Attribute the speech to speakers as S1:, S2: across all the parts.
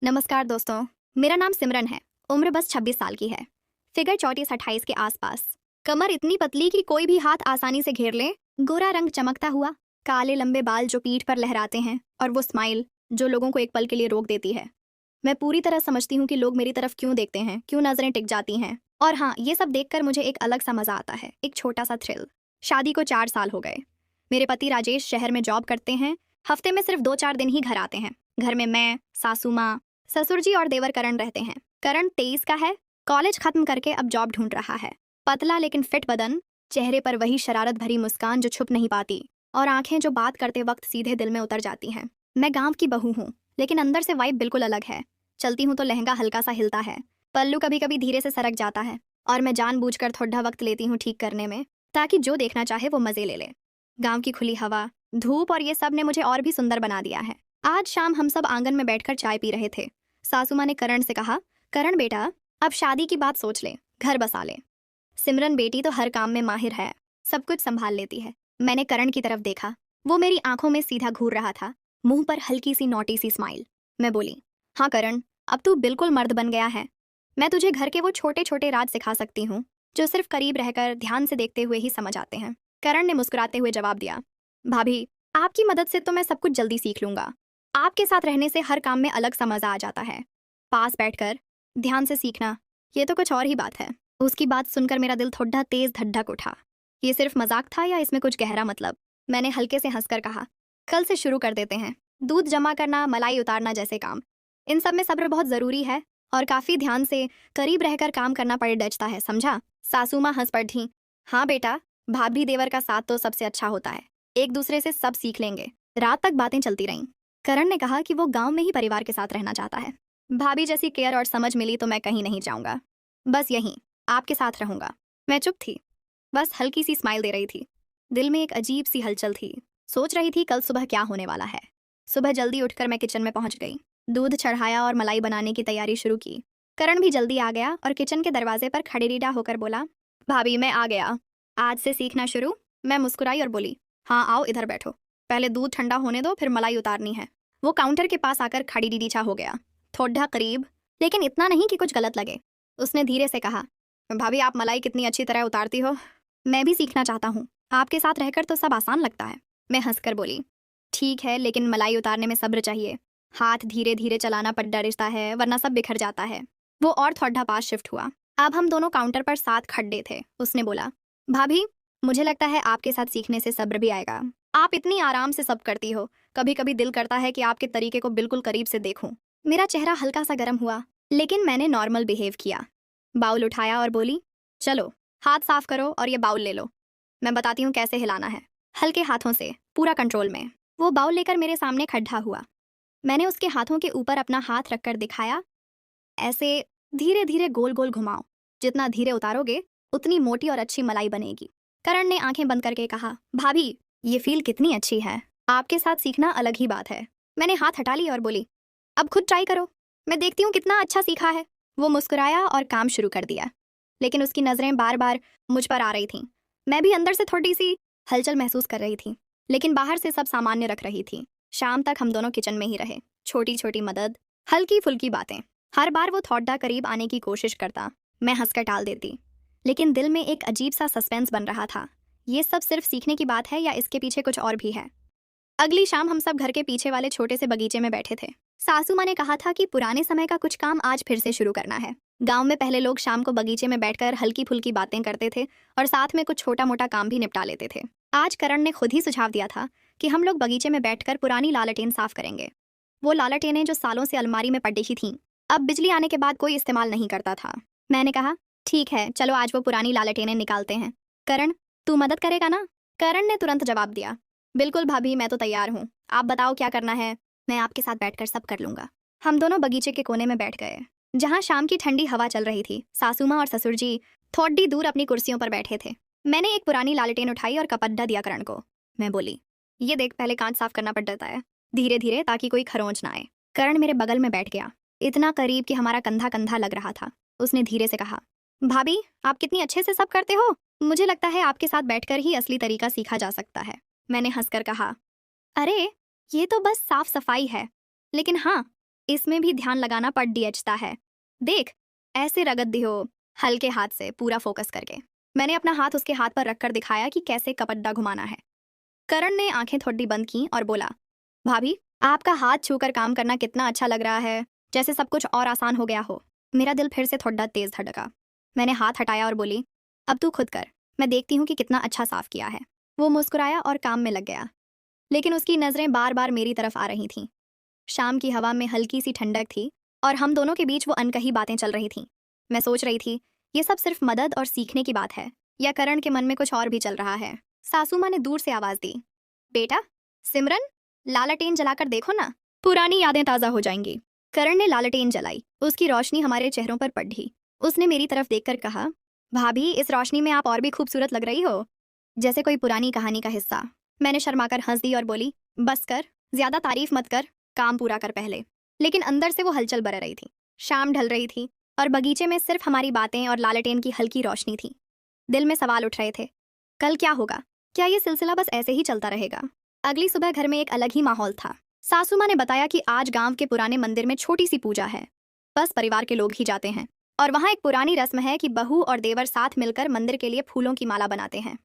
S1: नमस्कार दोस्तों। मेरा नाम सिमरन है। उम्र बस 26 साल की है। फिगर 34-28 के आसपास। कमर इतनी पतली कि कोई भी हाथ आसानी से घेर ले। गोरा रंग चमकता हुआ। काले लंबे बाल जो पीठ पर लहराते हैं, और वो स्माइल जो लोगों को एक पल के लिए रोक देती है। मैं पूरी तरह समझती हूँ कि लोग मेरी तरफ क्यों देखते हैं, क्यों नजरें टिक जाती हैं। और हाँ, ये सब देखकर मुझे एक अलग सा मजा आता है, एक छोटा सा थ्रिल। शादी को 4 साल हो गए। मेरे पति राजेश शहर में जॉब करते हैं। हफ्ते में सिर्फ 2-4 दिन ही घर आते हैं। घर में मैं, सासू माँ, ससुर जी और देवर करण रहते हैं। करण 23 का है। कॉलेज खत्म करके अब जॉब ढूंढ रहा है। पतला लेकिन फिट बदन, चेहरे पर वही शरारत भरी मुस्कान जो छुप नहीं पाती, और आंखें जो बात करते वक्त सीधे दिल में उतर जाती हैं। मैं गांव की बहू हूँ, लेकिन अंदर से वाइब बिल्कुल अलग है। चलती हूँ तो लहंगा हल्का सा हिलता है, पल्लू कभी कभी धीरे से सरक जाता है, और मैं जानबूझकर थोड़ा वक्त लेती हूँ ठीक करने में, ताकि जो देखना चाहे वो मजे ले ले। गांव की खुली हवा, धूप और ये सब ने मुझे और भी सुंदर बना दिया है। आज शाम हम सब आंगन में बैठकर चाय पी रहे थे। सासू माँ ने करण से कहा, करण बेटा, अब शादी की बात सोच ले, घर बसा ले। सिमरन बेटी तो हर काम में माहिर है, सब कुछ संभाल लेती है। मैंने करण की तरफ देखा। वो मेरी आंखों में सीधा घूर रहा था, मुंह पर हल्की सी नोटी सी स्माइल। मैं बोली, हाँ करण, अब तू बिल्कुल मर्द बन गया है। मैं तुझे घर के वो छोटे छोटे राज सिखा सकती हूँ, जो सिर्फ करीब रहकर ध्यान से देखते हुए ही समझ आते हैं। करण ने मुस्कुराते हुए जवाब दिया, भाभी, आपकी मदद से तो मैं सब कुछ जल्दी सीख लूंगा। आपके साथ रहने से हर काम में अलग सा मजा आ जाता है। पास बैठकर ध्यान से सीखना, ये तो कुछ और ही बात है। उसकी बात सुनकर मेरा दिल थोड़ा तेज धड़धक उठा। ये सिर्फ मजाक था या इसमें कुछ गहरा मतलब? मैंने हल्के से हंसकर कहा, कल से शुरू कर देते हैं। दूध जमा करना, मलाई उतारना जैसे काम, इन सब में सब्र बहुत जरूरी है, और काफी ध्यान से करीब रहकर काम करना पड़े डचता है, समझा? सासू माँ हंस पड़ी। हाँ बेटा, भाभी देवर का साथ तो सबसे अच्छा होता है। एक दूसरे से सब सीख लेंगे। रात तक बातें चलती रहीं। करण ने कहा कि वो गांव में ही परिवार के साथ रहना चाहता है। भाभी जैसी केयर और समझ मिली तो मैं कहीं नहीं जाऊंगा, बस यहीं आपके साथ रहूंगा। मैं चुप थी, बस हल्की सी स्माइल दे रही थी। दिल में एक अजीब सी हलचल थी। सोच रही थी कल सुबह क्या होने वाला है। सुबह जल्दी उठकर मैं किचन में पहुंच गई। दूध चढ़ाया और मलाई बनाने की तैयारी शुरू की। करण भी जल्दी आ गया और किचन के दरवाजे पर खड़ेरीडा होकर बोला, भाभी मैं आ गया। आज से सीखना शुरू? मैं मुस्कुराई और बोली, हाँ आओ इधर बैठो। पहले दूध ठंडा होने दो, फिर मलाई उतारनी है। वो काउंटर के पास आकर खड़ी डीडीछा हो गया, थोड़ा करीब, लेकिन इतना नहीं कि कुछ गलत लगे। उसने धीरे से कहा, भाभी आप मलाई कितनी अच्छी तरह उतारती हो। मैं भी सीखना चाहता हूँ, आपके साथ रहकर तो सब आसान लगता है। मैं हंसकर बोली, ठीक है, लेकिन मलाई उतारने में सब्र चाहिए। हाथ धीरे धीरे चलाना पड़ता रिश्ता है, वरना सब बिखर जाता है। वो और थोड़ा पास शिफ्ट हुआ। अब हम दोनों काउंटर पर साथ खड़े थे। उसने बोला, भाभी मुझे लगता है आपके साथ सीखने से सब्र भी आएगा। आप इतनी आराम से सब करती हो, कभी कभी दिल करता है कि आपके तरीके को बिल्कुल करीब से देखूं। मेरा चेहरा हल्का सा गर्म हुआ, लेकिन मैंने नॉर्मल बिहेव किया। बाउल उठाया और बोली, चलो हाथ साफ करो और ये बाउल ले लो। मैं बताती हूँ कैसे हिलाना है। हल्के हाथों से, पूरा कंट्रोल में। वो बाउल लेकर मेरे सामने खड़ा हुआ। मैंने उसके हाथों के ऊपर अपना हाथ रखकर दिखाया, ऐसे धीरे धीरे गोल गोल घुमाओ। जितना धीरे उतारोगे उतनी मोटी और अच्छी मलाई बनेगी। करण ने आंखें बंद करके कहा, भाभी ये फील कितनी अच्छी है। आपके साथ सीखना अलग ही बात है। मैंने हाथ हटा ली और बोली, अब खुद ट्राई करो, मैं देखती हूँ कितना अच्छा सीखा है। वो मुस्कुराया और काम शुरू कर दिया, लेकिन उसकी नजरें बार बार मुझ पर आ रही थीं। मैं भी अंदर से थोड़ी सी हलचल महसूस कर रही थी, लेकिन बाहर से सब सामान्य रख रही थी। शाम तक हम दोनों किचन में ही रहे। छोटी छोटी मदद, हल्की फुल्की बातें। हर बार वो थोड़ा करीब आने की कोशिश करता, मैं हंसकर टाल देती, लेकिन दिल में एक अजीब सा सस्पेंस बन रहा था। ये सब सिर्फ सीखने की बात है या इसके पीछे कुछ और भी है? अगली शाम हम सब घर के पीछे वाले छोटे से बगीचे में बैठे थे। सासू माँ ने कहा था कि पुराने समय का कुछ काम आज फिर से शुरू करना है। गांव में पहले लोग शाम को बगीचे में बैठकर हल्की फुल्की बातें करते थे और साथ में कुछ छोटा मोटा काम भी निपटा लेते थे। आज करण ने खुद ही सुझाव दिया था कि हम लोग बगीचे में बैठकर पुरानी लालटेन साफ करेंगे। वो लालटेनें जो सालों से अलमारी में पड़ी ही थीं, अब बिजली आने के बाद कोई इस्तेमाल नहीं करता था। मैंने कहा, ठीक है, चलो आज वो पुरानी लालटेनें निकालते हैं। करण, तू मदद करेगा ना? करण ने तुरंत जवाब दिया, बिल्कुल भाभी, मैं तो तैयार हूँ। आप बताओ क्या करना है, मैं आपके साथ बैठकर सब कर लूंगा। हम दोनों बगीचे के कोने में बैठ गए, जहाँ शाम की ठंडी हवा चल रही थी। सासू माँ और ससुर जी थोड़ी दूर अपनी कुर्सियों पर बैठे थे। मैंने एक पुरानी लालटेन उठाई और कपड्डा दिया करण को। मैं बोली, ये देख, पहले कांच साफ करना पड़ता है, धीरे धीरे, ताकि कोई खरोंच ना आए। करण मेरे बगल में बैठ गया, इतना करीब कि हमारा कंधा कंधा लग रहा था। उसने धीरे से कहा, भाभी आप कितनी अच्छे से सब करते हो। मुझे लगता है आपके साथ बैठकर ही असली तरीका सीखा जा सकता है। मैंने हंसकर कहा, अरे ये तो बस साफ सफाई है, लेकिन हाँ, इसमें भी ध्यान लगाना पड़ डियचता है। देख, ऐसे रगत दियो, हल्के हाथ से, पूरा फोकस करके। मैंने अपना हाथ उसके हाथ पर रखकर दिखाया कि कैसे कपड्डा घुमाना है। करण ने आंखें थोड़ी बंद की और बोला, भाभी, आपका हाथ छूकर काम करना कितना अच्छा लग रहा है, जैसे सब कुछ और आसान हो गया हो। मेरा दिल फिर से थोड़ा तेज धड़का। मैंने हाथ हटाया और बोली, अब तू खुद कर, मैं देखती हूँ कि कितना अच्छा साफ किया है। वो मुस्कुराया और काम में लग गया, लेकिन उसकी नजरें बार बार मेरी तरफ आ रही थीं। शाम की हवा में हल्की सी ठंडक थी और हम दोनों के बीच वो अनकही बातें चल रही थीं। मैं सोच रही थी, ये सब सिर्फ मदद और सीखने की बात है, या करण के मन में कुछ और भी चल रहा है। सासू माँ ने दूर से आवाज दी, बेटा, सिमरन, लालटेन जलाकर देखो ना, पुरानी यादें ताजा हो जाएंगी। करण ने लालटेन जलाई। उसकी रोशनी हमारे चेहरों पर पड़ी। उसने मेरी तरफ देखकर कहा, भाभी, इस रोशनी में आप और भी खूबसूरत लग रही हो, जैसे कोई पुरानी कहानी का हिस्सा। मैंने शर्माकर हंस दी और बोली, बस कर, ज्यादा तारीफ मत कर, काम पूरा कर पहले। लेकिन अंदर से वो हलचल बर रही थी। शाम ढल रही थी और बगीचे में सिर्फ हमारी बातें और लालटेन की हल्की रोशनी थी। दिल में सवाल उठ रहे थे, कल क्या होगा? क्या ये सिलसिला बस ऐसे ही चलता रहेगा? अगली सुबह घर में एक अलग ही माहौल था। सासू माँ ने बताया कि आज गांव के पुराने मंदिर में छोटी सी पूजा है। बस परिवार के लोग ही जाते हैं और वहाँ एक पुरानी रस्म है कि बहू और देवर साथ मिलकर मंदिर के लिए फूलों की माला बनाते हैं।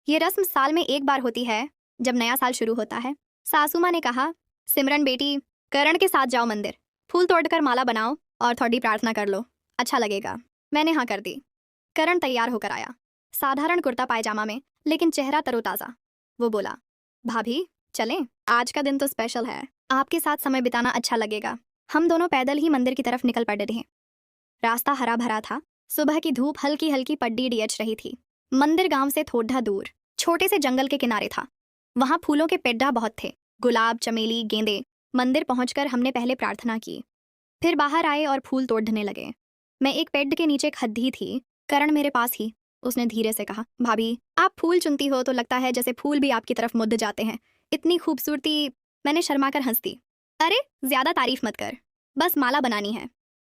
S1: ये रस्म साल में एक बार होती है, जब नया साल शुरू होता है। सासू माँ ने कहा, सिमरन बेटी, करण के साथ जाओ मंदिर, फूल तोड़कर माला बनाओ और थोड़ी प्रार्थना कर लो, अच्छा लगेगा। मैंने हाँ कर दी। करण तैयार होकर आया, साधारण कुर्ता पायजामा में, लेकिन चेहरा तरोताजा। वो बोला, भाभी, चलें, आज का दिन तो स्पेशल है, आपके साथ समय बिताना अच्छा लगेगा। हम दोनों पैदल ही मंदिर की तरफ निकल पड़े थे। रास्ता हरा भरा था। सुबह की धूप हल्की हल्की पड्डी डियच रही थी। मंदिर गांव से थोड़ा दूर छोटे से जंगल के किनारे था। वहां फूलों के पेड्डा बहुत थे, गुलाब, चमेली, गेंदे। मंदिर पहुंचकर हमने पहले प्रार्थना की, फिर बाहर आए और फूल तोड़ने लगे। मैं एक पेड़ के नीचे खद्दी थी, करण मेरे पास ही। उसने धीरे से कहा, भाभी, आप फूल चुनती हो तो लगता है जैसे फूल भी आपकी तरफ मुड़ जाते हैं, इतनी खूबसूरती। मैंने शर्माकर हंस दी। अरे, ज्यादा तारीफ मत कर, बस माला बनानी है।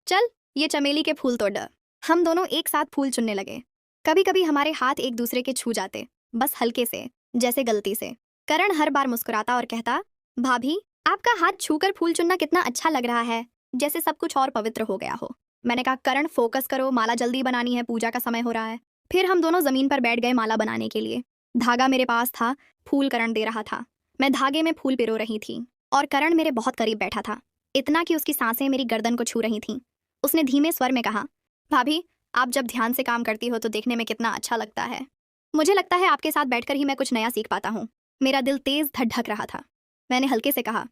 S1: चल, ये चमेली के फूल तोड़। हम दोनों एक साथ फूल चुनने लगे। कभी कभी हमारे हाथ एक दूसरे के छू जाते, बस हल्के से, जैसे गलती से। करण हर बार मुस्कुराता और कहता, भाभी, आपका हाथ छूकर फूल चुनना कितना अच्छा लग रहा है, जैसे सब कुछ और पवित्र हो गया हो। मैंने कहा, करण, फोकस करो, माला जल्दी बनानी है, पूजा का समय हो रहा है। फिर हम दोनों जमीन पर बैठ गए माला बनाने के लिए। धागा मेरे पास था, फूल करण दे रहा था। मैं धागे में फूल पिरो रही थी और करण मेरे बहुत करीब बैठा था, इतना कि उसकी सांसें मेरी गर्दन को छू रही थीं। उसने धीमे स्वर में कहा, भाभी, आप जब ध्यान से काम करती हो तो देखने में कितना अच्छा लगता है। मुझे लगता है आपके साथ बैठकर ही मैं कुछ नया सीख पाता हूँ। मेरा दिल तेज धड़क रहा था। मैंने हल्के से कहा,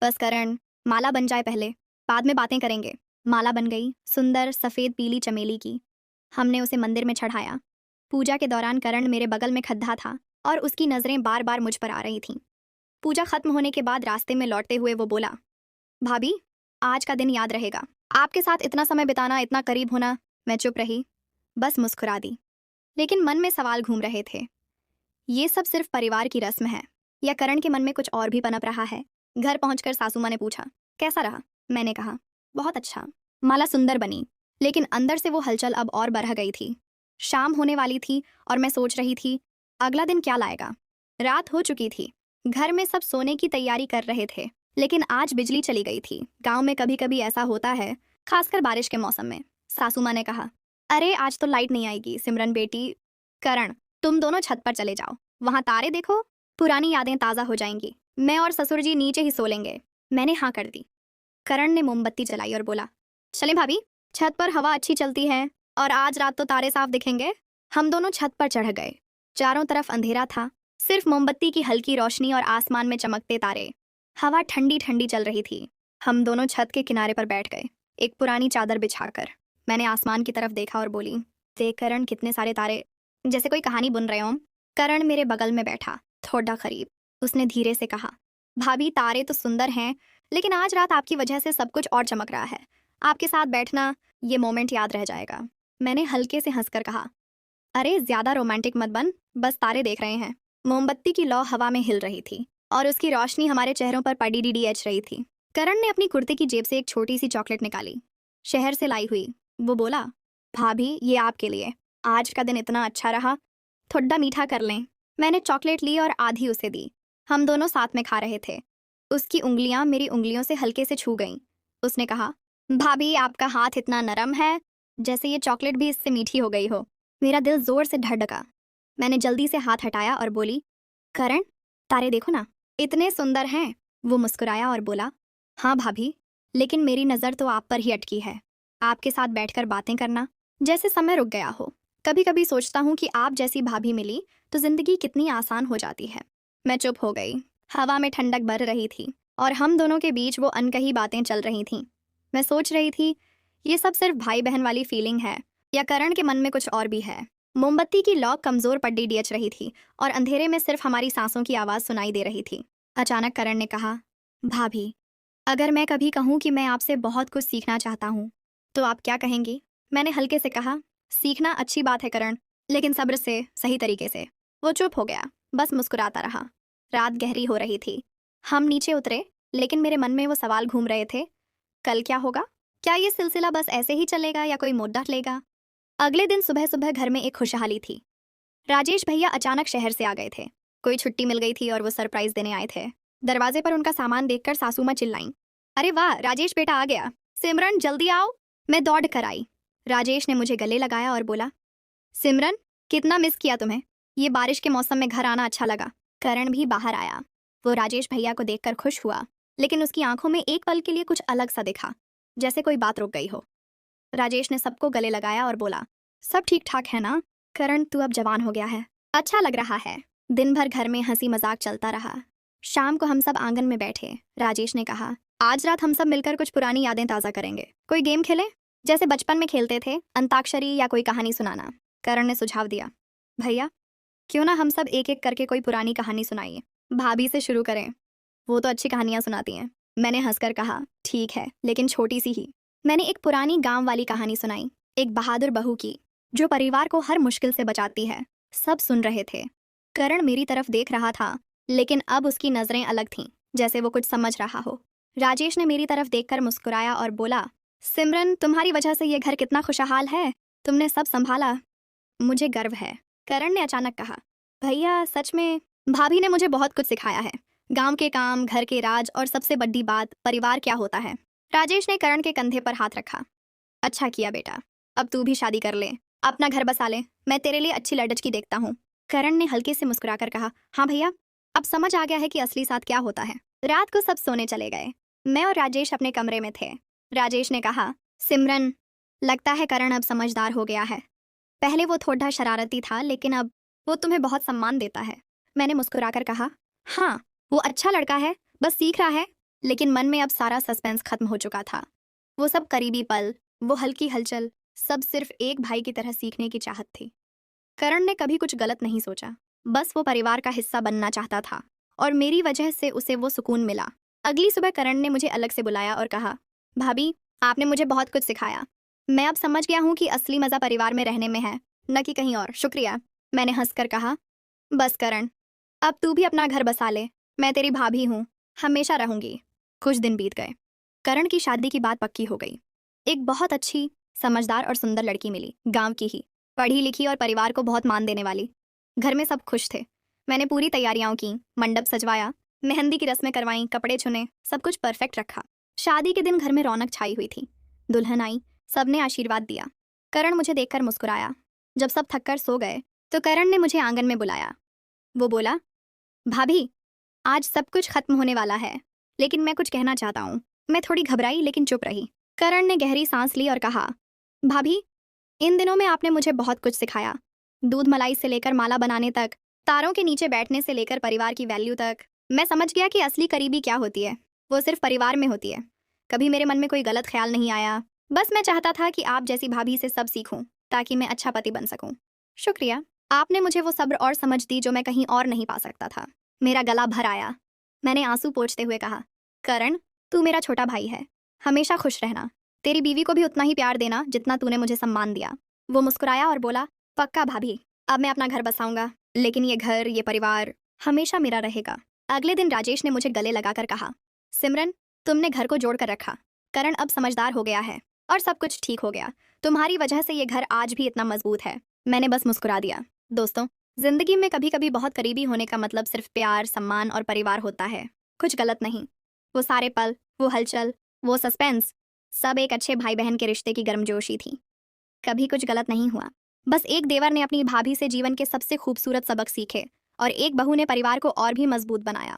S1: बस करण, माला बन जाए पहले, बाद में बातें करेंगे। माला बन गई, सुंदर सफ़ेद पीली चमेली की। हमने उसे मंदिर में चढ़ाया। पूजा के दौरान करण मेरे बगल में खद्दा था और उसकी नज़रें बार बार मुझ पर आ रही थीं। पूजा खत्म होने के बाद रास्ते में लौटते हुए वो बोला, भाभी, आज का दिन याद रहेगा, आपके साथ इतना समय बिताना, इतना करीब होना। मैं चुप रही, बस मुस्कुरा दी, लेकिन मन में सवाल घूम रहे थे। ये सब सिर्फ परिवार की रस्म है, या करण के मन में कुछ और भी पनप रहा है? घर पहुंचकर सासू माँ ने पूछा, कैसा रहा? मैंने कहा, बहुत अच्छा। माला सुंदर बनी, लेकिन अंदर से वो हलचल अब और बढ़ गई थी। शाम होने वाली थी और मैं सोच रही थी, अगला दिन क्या लाएगा। रात हो चुकी थी, घर में सब सोने की तैयारी कर रहे थे, लेकिन आज बिजली चली गई थी। गांव में कभी कभी ऐसा होता है, खासकर बारिश के मौसम में। सासू माँ ने कहा, अरे, आज तो लाइट नहीं आएगी सिमरन बेटी। करण, तुम दोनों छत पर चले जाओ, वहां तारे देखो, पुरानी यादें ताज़ा हो जाएंगी। मैं और ससुर जी नीचे ही सो लेंगे। मैंने हाँ कर दी। करण ने मोमबत्ती जलाई और बोला, चलें भाभी, छत पर हवा अच्छी चलती है और आज रात तो तारे साफ दिखेंगे। हम दोनों छत पर चढ़ गए। चारों तरफ अंधेरा था, सिर्फ मोमबत्ती की हल्की रोशनी और आसमान में चमकते तारे। हवा ठंडी ठंडी चल रही थी। हम दोनों छत के किनारे पर बैठ गए, एक पुरानी चादर बिछाकर। मैंने आसमान की तरफ देखा और बोली, देख करण, कितने सारे तारे, जैसे कोई कहानी बुन रहे हो। करण मेरे बगल में बैठा, थोड़ा करीब। उसने धीरे से कहा, भाभी, तारे तो सुंदर हैं, लेकिन आज रात आपकी वजह से सब कुछ और चमक रहा है। आपके साथ बैठना, ये मोमेंट याद रह जाएगा। मैंने हल्के से हंसकर कहा, अरे, ज्यादा रोमांटिक मत बन, बस तारे देख रहे हैं। मोमबत्ती की लौ हवा में हिल रही थी और उसकी रोशनी हमारे चेहरों पर पड़ी एच रही थी। करण ने अपनी कुर्ते की जेब से एक छोटी सी चॉकलेट निकाली, शहर से लाई हुई। वो बोला, भाभी, ये आपके लिए, आज का दिन इतना अच्छा रहा, थोड़ा मीठा कर लें। मैंने चॉकलेट ली और आधी उसे दी। हम दोनों साथ में खा रहे थे। उसकी उंगलियां मेरी उंगलियों से हल्के से छू गईं। उसने कहा, भाभी आपका हाथ इतना नरम है जैसे ये चॉकलेट भी इससे मीठी हो गई हो। मेरा दिल जोर से धड़का। मैंने जल्दी से हाथ हटाया और बोली, करण, तारे देखो ना, इतने सुंदर हैं। वो मुस्कुराया और बोला, हाँ भाभी, लेकिन मेरी नज़र तो आप पर ही अटकी है। आपके साथ बैठकर बातें करना जैसे समय रुक गया हो। कभी कभी सोचता हूँ कि आप जैसी भाभी मिली तो जिंदगी कितनी आसान हो जाती है। मैं चुप हो गई। हवा में ठंडक भर रही थी और हम दोनों के बीच वो अनकही बातें चल रही थीं। मैं सोच रही थी, ये सब सिर्फ भाई बहन वाली फीलिंग है या करण के मन में कुछ और भी है। मोमबत्ती की लौ कमजोर पड्डी डियच रही थी और अंधेरे में सिर्फ हमारी सांसों की आवाज़ सुनाई दे रही थी। अचानक करण ने कहा, भाभी, अगर मैं कभी कहूँ कि मैं आपसे बहुत कुछ सीखना चाहता हूँ तो आप क्या कहेंगी? मैंने हल्के से कहा, सीखना अच्छी बात है करण, लेकिन सब्र से, सही तरीके से। वो चुप हो गया, बस मुस्कुराता रहा। रात गहरी हो रही थी। हम नीचे उतरे, लेकिन मेरे मन में वो सवाल घूम रहे थे, कल क्या होगा? क्या ये सिलसिला बस ऐसे ही चलेगा या कोई मुद्दा लेगा? अगले दिन सुबह सुबह घर में एक खुशहाली थी। राजेश भैया अचानक शहर से आ गए थे। कोई छुट्टी मिल गई थी और वो सरप्राइज देने आए थे। दरवाजे पर उनका सामान देखकर सासू माँ चिल्लाईं, अरे वाह, राजेश बेटा आ गया। सिमरन जल्दी आओ। मैं दौड़ कर आई। राजेश ने मुझे गले लगाया और बोला, सिमरन, कितना मिस किया तुम्हें। ये बारिश के मौसम में घर आना अच्छा लगा। करण भी बाहर आया। वो राजेश भैया को देखकर खुश हुआ, लेकिन उसकी आंखों में एक पल के लिए कुछ अलग सा दिखा, जैसे कोई बात रुक गई हो। राजेश ने सबको गले लगाया और बोला, सब ठीक ठाक है ना? करण, तू अब जवान हो गया है, अच्छा लग रहा है। दिन भर घर में हंसी मजाक चलता रहा। शाम को हम सब आंगन में बैठे। राजेश ने कहा, आज रात हम सब मिलकर कुछ पुरानी यादें ताज़ा करेंगे। कोई गेम खेलें, जैसे बचपन में खेलते थे, अंताक्षरी या कोई कहानी सुनाना। करण ने सुझाव दिया, भैया, क्यों ना हम सब एक एक करके कोई पुरानी कहानी सुनाइए। भाभी से शुरू करें, वो तो अच्छी कहानियां सुनाती हैं। मैंने हंसकर कहा, ठीक है, लेकिन छोटी सी ही। मैंने एक पुरानी गांव वाली कहानी सुनाई, एक बहादुर बहू की जो परिवार को हर मुश्किल से बचाती है। सब सुन रहे थे। करण मेरी तरफ देख रहा था, लेकिन अब उसकी नजरें अलग थीं, जैसे वो कुछ समझ रहा हो। राजेश ने मेरी तरफ देखकर मुस्कुराया और बोला, सिमरन, तुम्हारी वजह से ये घर कितना खुशहाल है। तुमने सब संभाला, मुझे गर्व है। करण ने अचानक कहा, भैया सच में भाभी ने मुझे बहुत कुछ सिखाया है। गांव के काम, घर के राज और सबसे बड़ी बात, परिवार क्या होता है। राजेश ने करण के कंधे पर हाथ रखा। अच्छा किया बेटा, अब तू भी शादी कर ले, अपना घर बसा ले। मैं तेरे लिए अच्छी लड़की देखता हूँ। करण ने हल्के से मुस्कुराकर कहा, हाँ भैया, अब समझ आ गया है कि असली साथ क्या होता है। रात को सब सोने चले गए। मैं और राजेश अपने कमरे में थे। राजेश ने कहा, सिमरन, लगता है करण अब समझदार हो गया है। पहले वो थोड़ा शरारती था, लेकिन अब वो तुम्हें बहुत सम्मान देता है। मैंने मुस्कुराकर कहा, हाँ, वो अच्छा लड़का है, बस सीख रहा है। लेकिन मन में अब सारा सस्पेंस खत्म हो चुका था। वो सब करीबी पल, वो हल्की हलचल, सब सिर्फ एक भाई की तरह सीखने की चाहत थी। करण ने कभी कुछ गलत नहीं सोचा, बस वो परिवार का हिस्सा बनना चाहता था और मेरी वजह से उसे वो सुकून मिला। अगली सुबह करण ने मुझे अलग से बुलाया और कहा, भाभी, आपने मुझे बहुत कुछ सिखाया। मैं अब समझ गया हूँ कि असली मज़ा परिवार में रहने में है, न कि कहीं और। शुक्रिया। मैंने हंसकर कहा, बस करण, अब तू भी अपना घर बसा ले। मैं तेरी भाभी हूँ, हमेशा रहूंगी। कुछ दिन बीत गए। करण की शादी की बात पक्की हो गई। एक बहुत अच्छी, समझदार और सुंदर लड़की मिली, गांव की ही, पढ़ी लिखी और परिवार को बहुत मान देने वाली। घर में सब खुश थे। मैंने पूरी तैयारियां की, मंडप सजवाया, मेहंदी की रस्में करवाईं, कपड़े चुने, सब कुछ परफेक्ट रखा। शादी के दिन घर में रौनक छाई हुई थी। दुल्हन आई, सबने आशीर्वाद दिया। करण मुझे देखकर मुस्कुराया। जब सब थककर सो गए तो करण ने मुझे आंगन में बुलाया। वो बोला, भाभी, आज सब कुछ खत्म होने वाला है, लेकिन मैं कुछ कहना चाहता हूँ। मैं थोड़ी घबराई, लेकिन चुप रही। करण ने गहरी सांस ली और कहा, भाभी, इन दिनों में आपने मुझे बहुत कुछ सिखाया। दूध मलाई से लेकर माला बनाने तक, तारों के नीचे बैठने से लेकर परिवार की वैल्यू तक। मैं समझ गया कि असली करीबी क्या होती है। वो सिर्फ परिवार में होती है। कभी मेरे मन में कोई गलत ख्याल नहीं आया। बस मैं चाहता था कि आप जैसी भाभी से सब सीखूं, ताकि मैं अच्छा पति बन सकूं। शुक्रिया, आपने मुझे वो सब्र और समझ दी जो मैं कहीं और नहीं पा सकता था। मेरा गला भर आया। मैंने आंसू पोंछते हुए कहा, करण, तू मेरा छोटा भाई है, हमेशा खुश रहना। तेरी बीवी को भी उतना ही प्यार देना जितना तूने मुझे सम्मान दिया। वो मुस्कुराया और बोला, पक्का भाभी, अब मैं अपना घर बसाऊंगा, लेकिन ये घर, ये परिवार हमेशा मेरा रहेगा। अगले दिन राजेश ने मुझे गले लगाकर कहा, सिमरन, तुमने घर को जोड़ कर रखा। करण अब समझदार हो गया है और सब कुछ ठीक हो गया। तुम्हारी वजह से ये घर आज भी इतना मजबूत है। मैंने बस मुस्कुरा दिया। दोस्तों, जिंदगी में कभी कभी बहुत करीबी होने का मतलब सिर्फ प्यार, सम्मान और परिवार होता है, कुछ गलत नहीं। वो सारे पल, वो हलचल, वो सस्पेंस, सब एक अच्छे भाई बहन के रिश्ते की गर्मजोशी थी। कभी कुछ गलत नहीं हुआ। बस एक देवर ने अपनी भाभी से जीवन के सबसे खूबसूरत सबक सीखे और एक बहू ने परिवार को और भी मजबूत बनाया।